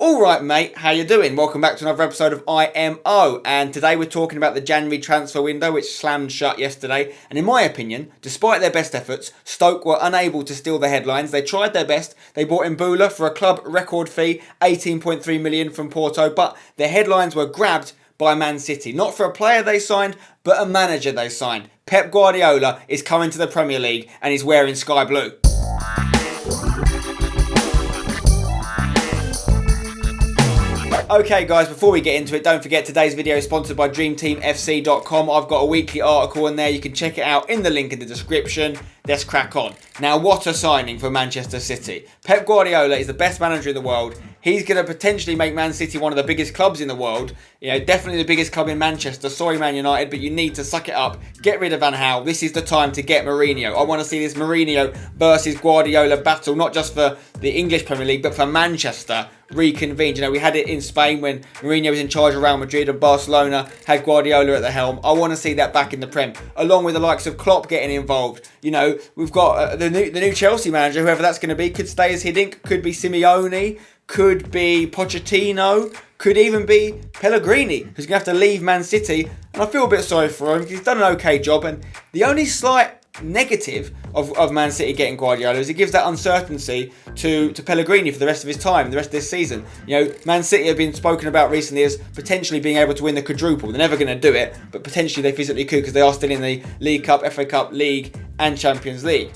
Alright mate, how you doing? Welcome back to another episode of IMO, and today we're talking about the January transfer window which slammed shut yesterday, and in my opinion, despite their best efforts, Stoke were unable to steal the headlines. They tried their best, they bought in Bula for a club record fee, 18.3 million from Porto, but their headlines were grabbed by Man City. Not for a player they signed, but a manager they signed. Pep Guardiola is coming to the Premier League and he's wearing sky blue. Okay guys, before we get into it, don't forget today's video is sponsored by DreamTeamFC.com. I've got a weekly article in there, you can check it out in the link in the description. Let's crack on. Now, what a signing for Manchester City. Pep Guardiola is the best manager in the world. He's going to potentially make Man City one of the biggest clubs in the world. You know, definitely the biggest club in Manchester. Sorry, Man United, but you need to suck it up. Get rid of Van Gaal. This is the time to get Mourinho. I want to see this Mourinho versus Guardiola battle, not just for the English Premier League, but for Manchester reconvened. You know, we had it in Spain when Mourinho was in charge of Real Madrid and Barcelona had Guardiola at the helm. I want to see that back in the Prem, along with the likes of Klopp getting involved. You know, we've got the new Chelsea manager, whoever that's going to be, could stay as Hiddink, could be Simeone, could be Pochettino, could even be Pellegrini, who's going to have to leave Man City. And I feel a bit sorry for him because he's done an okay job. And the only slight negative of Man City getting Guardiola is it gives that uncertainty to Pellegrini for the rest of his time, the rest of this season. You know, Man City have been spoken about recently as potentially being able to win the quadruple. They're never going to do it, but potentially they physically could because they are still in the League Cup, FA Cup, League and Champions League.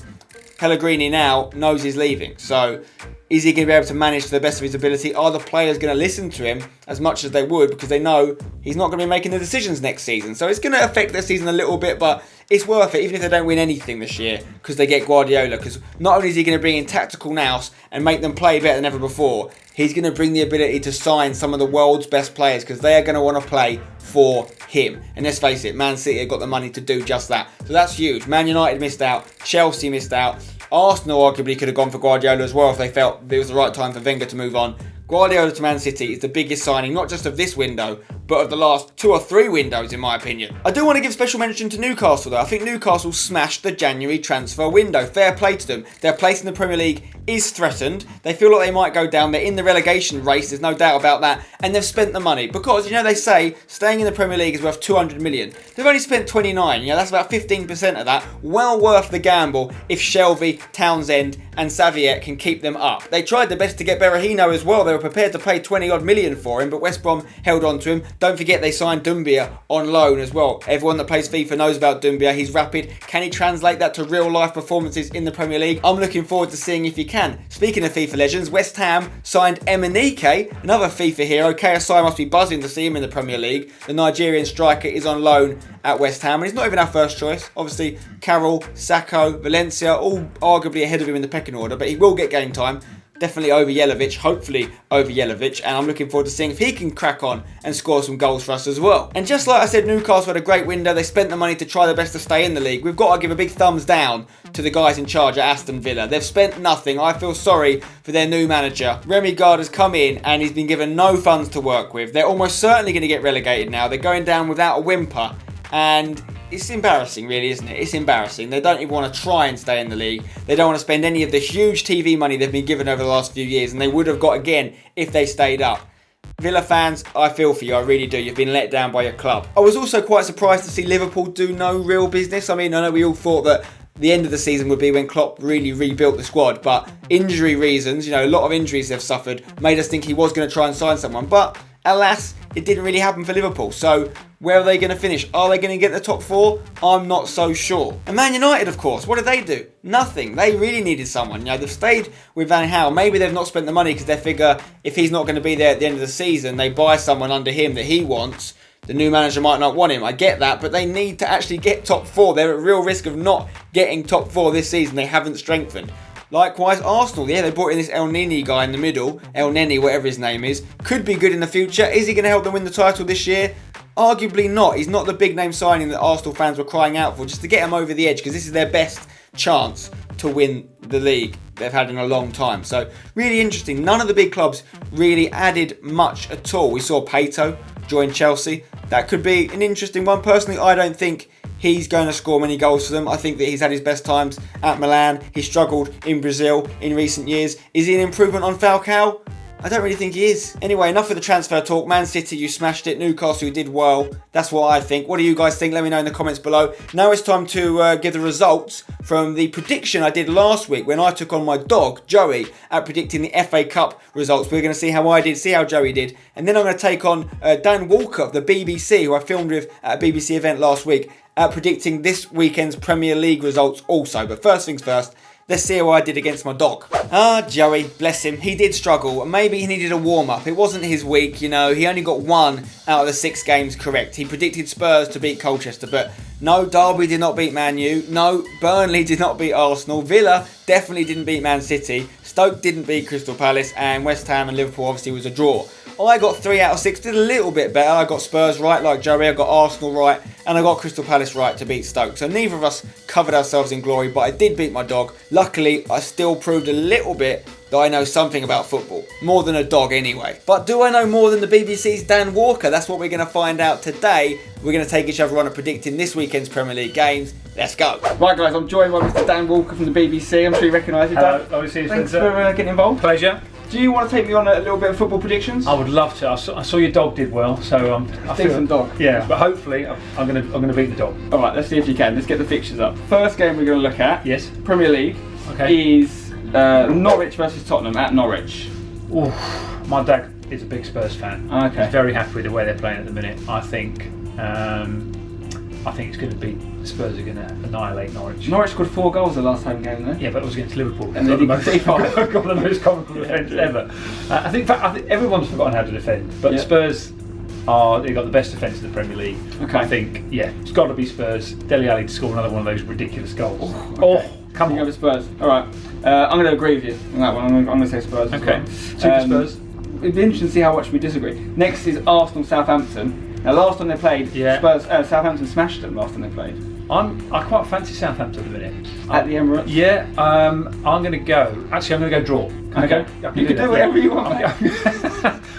Pellegrini now knows he's leaving, so is he going to be able to manage to the best of his ability? Are the players going to listen to him as much as they would because they know he's not going to be making the decisions next season? So it's going to affect their season a little bit, but it's worth it even if they don't win anything this year because they get Guardiola. Because not only is he going to bring in tactical nous and make them play better than ever before, he's going to bring the ability to sign some of the world's best players because they are going to want to play for him. And let's face it, Man City have got the money to do just that. So that's huge. Man United missed out. Chelsea missed out. Arsenal arguably could have gone for Guardiola as well if they felt it was the right time for Wenger to move on. Guardiola to Man City is the biggest signing, not just of this window, but of the last 2 or 3 windows, in my opinion. I do want to give special mention to Newcastle, though. I think Newcastle smashed the January transfer window. Fair play to them. Their place in the Premier League is threatened. They feel like they might go down. They're in the relegation race, there's no doubt about that. And they've spent the money. Because, you know, they say staying in the Premier League is worth 200 million. They've only spent 29. You know, that's about 15% of that. Well worth the gamble if Shelvey, Townsend and Saviet can keep them up. They tried their best to get Berahino as well. They were prepared to pay 20 odd million for him, but West Brom held on to him. Don't forget they signed Doumbia on loan as well. Everyone that plays FIFA knows about Doumbia. He's rapid. Can he translate that to real life performances in the Premier League? I'm looking forward to seeing if he can. Speaking of FIFA legends, West Ham signed EMENIKE, another FIFA hero. KSI must be buzzing to see him in the Premier League. The Nigerian striker is on loan at West Ham, and he's not even our first choice. Obviously, Carroll, Sacco, Valencia, all arguably ahead of him in the pecking order, but he will get game time. Definitely over Jelavic, hopefully over Jelavic, and I'm looking forward to seeing if he can crack on and score some goals for us as well. And just like I said, Newcastle had a great window. They spent the money to try their best to stay in the league. We've got to give a big thumbs down to the guys in charge at Aston Villa. They've spent nothing. I feel sorry for their new manager. Remy Gard has come in and he's been given no funds to work with. They're almost certainly going to get relegated now. They're going down without a whimper, and it's embarrassing, really, isn't it? It's embarrassing. They don't even want to try and stay in the league. They don't want to spend any of the huge TV money they've been given over the last few years, and they would have got again if they stayed up. Villa fans, I feel for you, I really do. You've been let down by your club. I was also quite surprised to see Liverpool do no real business. I mean, I know we all thought that the end of the season would be when Klopp really rebuilt the squad, but injury reasons, you know, a lot of injuries they've suffered, made us think he was going to try and sign someone, but alas, it didn't really happen for Liverpool. So where are they going to finish? Are they going to get the top 4? I'm not so sure. And Man United, of course, what did they do? Nothing. They really needed someone. You know, they've stayed with Van Gaal. Maybe they've not spent the money because they figure if he's not going to be there at the end of the season, they buy someone under him that he wants. The new manager might not want him. I get that, but they need to actually get top 4. They're at real risk of not getting top 4 this season. They haven't strengthened. Likewise, Arsenal, yeah, they brought in this El Neni guy in the middle, El Neni, whatever his name is, could be good in the future. Is he going to help them win the title this year? Arguably not. He's not the big name signing that Arsenal fans were crying out for, just to get him over the edge, because this is their best chance to win the league they've had in a long time. So, really interesting. None of the big clubs really added much at all. We saw Pato join Chelsea. That could be an interesting one. Personally, I don't think he's going to score many goals for them. I think that he's had his best times at Milan. He struggled in Brazil in recent years. Is he an improvement on Falcao? I don't really think he is. Anyway, enough of the transfer talk. Man City, you smashed it. Newcastle, you did well. That's what I think. What do you guys think? Let me know in the comments below. Now it's time to give the results from the prediction I did last week when I took on my dog, Joey, at predicting the FA Cup results. We're going to see how I did, see how Joey did. And then I'm going to take on Dan Walker of the BBC, who I filmed with at a BBC event last week, at predicting this weekend's Premier League results also. But first things first, let's see how I did against my dog. Joey, bless him. He did struggle. Maybe he needed a warm-up. It wasn't his week, you know. He only got 1 out of the 6 games correct. He predicted Spurs to beat Colchester, but no, Derby did not beat Man U. No, Burnley did not beat Arsenal. Villa definitely didn't beat Man City. Stoke didn't beat Crystal Palace, and West Ham and Liverpool obviously was a draw. I got 3 out of 6, did a little bit better. I got Spurs right like Joey, I got Arsenal right, and I got Crystal Palace right to beat Stoke. So neither of us covered ourselves in glory, but I did beat my dog. Luckily, I still proved a little bit that I know something about football. More than a dog anyway. But do I know more than the BBC's Dan Walker? That's what we're going to find out today. We're going to take each other on at predicting this weekend's Premier League games. Let's go. Right guys, I'm joined by Mr. Dan Walker from the BBC. I'm sure you recognise it, Dan. Hello, obviously. Thanks for getting involved. Pleasure. Do you want to take me on a little bit of football predictions? I would love to. I saw your dog did well, so I feel decent dog. Yeah, but hopefully I'm gonna beat the dog. All right, let's see if you can. Let's get the fixtures up. First game we're going to look at. Yes. Premier League. Okay. Is Norwich versus Tottenham at Norwich. Ooh, my dad is a big Spurs fan. Okay. He's very happy with the way they're playing at the minute. I think it's going to be Spurs are going to annihilate Norwich. Norwich scored 4 goals the last home game, though. Yeah, but it was against Liverpool. And they did got the most comical defence ever. I think everyone's forgotten how to defend, but Spurs they've got the best defence in the Premier League. Okay. I think, it's got to be Spurs. Dele Alli to score another one of those ridiculous goals. Come on. Go with Spurs. All right. I'm going to agree with you on that one. I'm going to say Spurs. Okay. Well. Super Spurs. It'd be interesting to see how much we disagree. Next is Arsenal-Southampton. Now, last time they played, Spurs, Southampton smashed them last time they played. I quite fancy Southampton at the minute. At the Emirates? Yeah, I'm going to go. Actually, I'm going to go draw. Can I go? You can do whatever you want.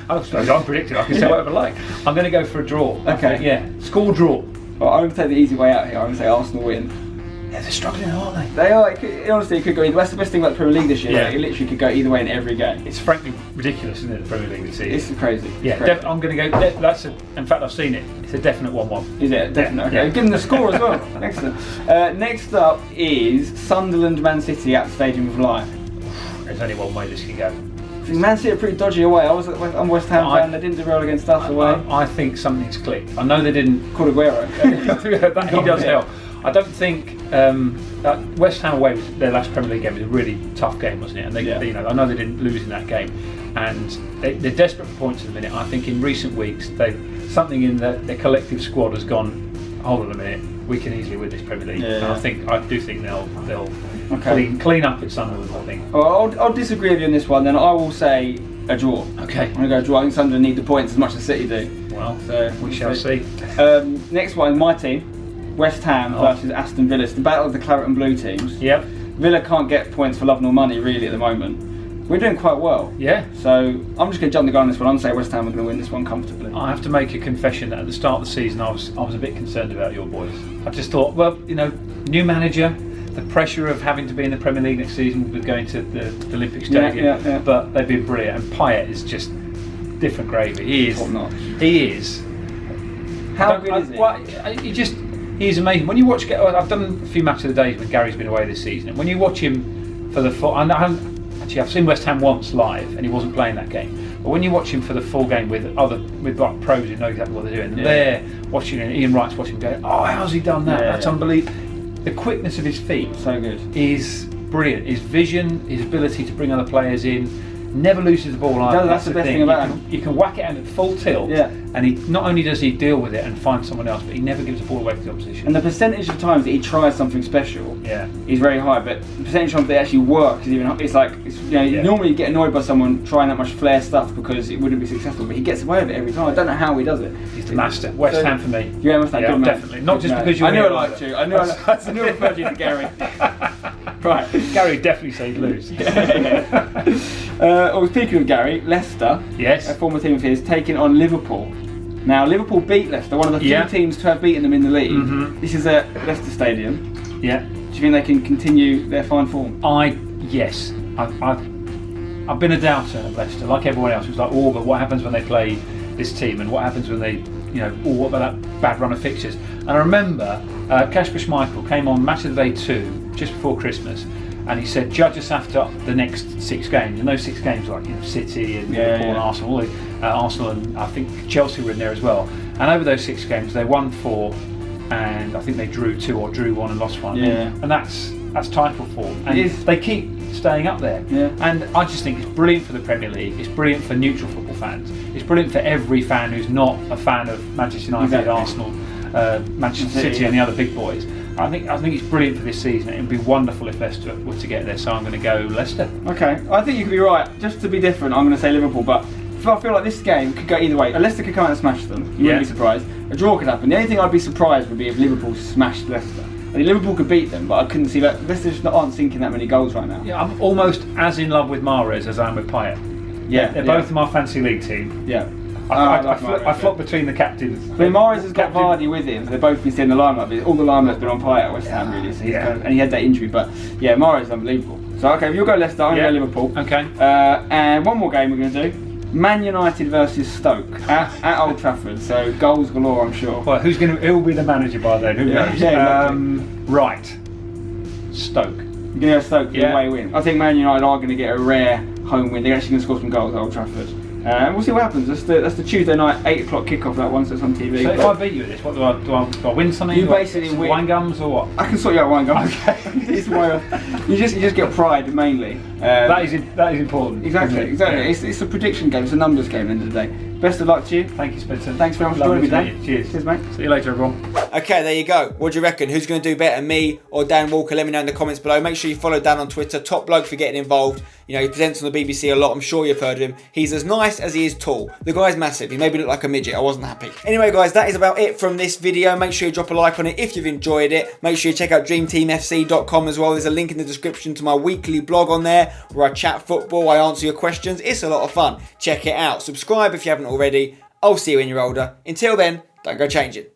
I'm predicting. I can say whatever I like. I'm going to go for a draw. Okay. Yeah. Score draw. Well, I'm going to take the easy way out here. I'm going to say Arsenal win. Yeah, they're struggling, aren't they? They are. Honestly, it could go either. That's the best thing about the Premier League this year. Yeah. It literally could go either way in every game. It's frankly ridiculous, isn't it, the Premier League this season? It's crazy. Yeah, crazy. I'm going to go. In fact, I've seen it. It's a definite 1-1. Is it? Definite. Okay. Yeah. Give them the score as well. Excellent. Next up is Sunderland Man City at the Stadium of Light. There's only one way this can go. Man City are pretty dodgy away. I'm a West Ham fan. They didn't do well against us away. I think something's clicked. I know they didn't. Called Aguero. He does help. I don't think West Ham away was their last Premier League game. Was a really tough game, wasn't it? And they, I know they didn't lose in that game, and they're desperate for points at the minute. I think in recent weeks, something in their collective squad has gone. Hold on a minute, we can easily win this Premier League. And I do think they'll clean up at Sunderland. I think. Well, I'll disagree with you on this one. Then I will say a draw. Okay. I'm going to go draw. I think Sunderland need the points as much as City do. Well, so we shall see. Next one, my team. West Ham versus Aston Villa. It's the battle of the claret and blue teams. Yep. Villa can't get points for love nor money really at the moment. We're doing quite well. Yeah. So I'm just going to jump the gun on this one. I'm going to say West Ham are going to win this one comfortably. I have to make a confession that at the start of the season I was a bit concerned about your boys. I just thought, well, new manager, the pressure of having to be in the Premier League next season with going to the Olympic Stadium. Yeah. But they've been brilliant, and Payet is just different gravy. He is. Top notch. He is. How good is he? He's amazing. When you watch, I've done a few match of the days when Gary's been away this season, and when you watch him for the full, I've seen West Ham once live, and he wasn't playing that game. But when you watch him for the full game with like pros who know exactly what they're doing, and they're watching, and Ian Wright's watching, going, "Oh, how's he done that? That's unbelievable." The quickness of his feet, so good, is brilliant. His vision, his ability to bring other players in. Never loses the ball either. No, that's the best thing about him. You can whack it at full tilt, and he not only does he deal with it and find someone else, but he never gives the ball away to the opposition. And the percentage of times that he tries something special, is very high. But the percentage of times that it actually works is even. Normally you get annoyed by someone trying that much flair stuff because it wouldn't be successful, but he gets away with it every time. I don't know how he does it. He's the master. West Ham for me. Yeah, West Ham. Good definitely. Not just because you. I knew I liked you. I knew I referred you to Gary. Right. Gary definitely said he'd lose. Speaking of Gary, Leicester, a former team of his, taking on Liverpool. Now, Liverpool beat Leicester, one of the few teams to have beaten them in the league. Mm-hmm. This is at Leicester Stadium. Yeah. Do you think they can continue their fine form? Yes. I've been a doubter of Leicester, like everyone else. It was like, oh, but what happens when they play this team, and what happens when they, what about that bad run of fixtures? And I remember Kasper Schmeichel came on Match of the Day 2 just before Christmas, and he said, judge us after the next 6 games. And those 6 games, like City and Liverpool and Arsenal, Arsenal and I think Chelsea were in there as well. And over those 6 games, they won 4, and I think they drew 2 or drew 1 and lost 1. Yeah. And that's title form. And they keep staying up there. Yeah. And I just think it's brilliant for the Premier League. It's brilliant for neutral football fans. It's brilliant for every fan who's not a fan of Manchester United, Arsenal, Manchester City, and the other big boys. I think it's brilliant for this season. It would be wonderful if Leicester were to get there. So I'm going to go Leicester. Okay, I think you could be right. Just to be different, I'm going to say Liverpool. But I feel like this game could go either way. Leicester could come out and smash them. You wouldn't be surprised. A draw could happen. The only thing I'd be surprised would be if Liverpool smashed Leicester. I think Liverpool could beat them, but I couldn't see that. Leicester just aren't sinking that many goals right now. Yeah, I'm almost as in love with Mahrez as I am with Payet. Yeah, they're both in my fantasy league team. Yeah. I flop between the captains. I mean, Mahrez has got Vardy with him, so they've both been staying in the limelight. All the limelight's been on Payet at West Ham, really. So and he had that injury, but yeah, Mahrez is unbelievable. So okay, if you'll go Leicester, I'm going to go Liverpool. Okay. And one more game we're going to do. Man United versus Stoke at Old Trafford, so goals galore, I'm sure. Well, who will be the manager by then? Who knows? Yeah, exactly. Right, Stoke. You're going to go Stoke for away win. I think Man United are going to get a rare home win. They're actually going to score some goals at Old Trafford. And we'll see what happens. That's the Tuesday night 8 o'clock kickoff. That one, so it's on TV. So if I beat you at this, what do I win something? You basically win wine gums or what? I can sort you out wine gums. Okay. you just get pride mainly. That is important. Exactly. Yeah. It's a prediction game. It's a numbers game at the end of the day. Best of luck to you. Thank you, Spencer. Thanks very much for joining me, Dan. Cheers, mate. See you later, everyone. Okay, there you go. What do you reckon? Who's going to do better, me or Dan Walker? Let me know in the comments below. Make sure you follow Dan on Twitter. Top bloke for getting involved. He presents on the BBC a lot. I'm sure you've heard of him. He's as nice as he is tall. The guy's massive. He made me look like a midget. I wasn't happy. Anyway, guys, that is about it from this video. Make sure you drop a like on it if you've enjoyed it. Make sure you check out dreamteamfc.com as well. There's a link in the description to my weekly blog on there where I chat football, I answer your questions. It's a lot of fun. Check it out. Subscribe if you haven't already. I'll see you when you're older. Until then, don't go changing.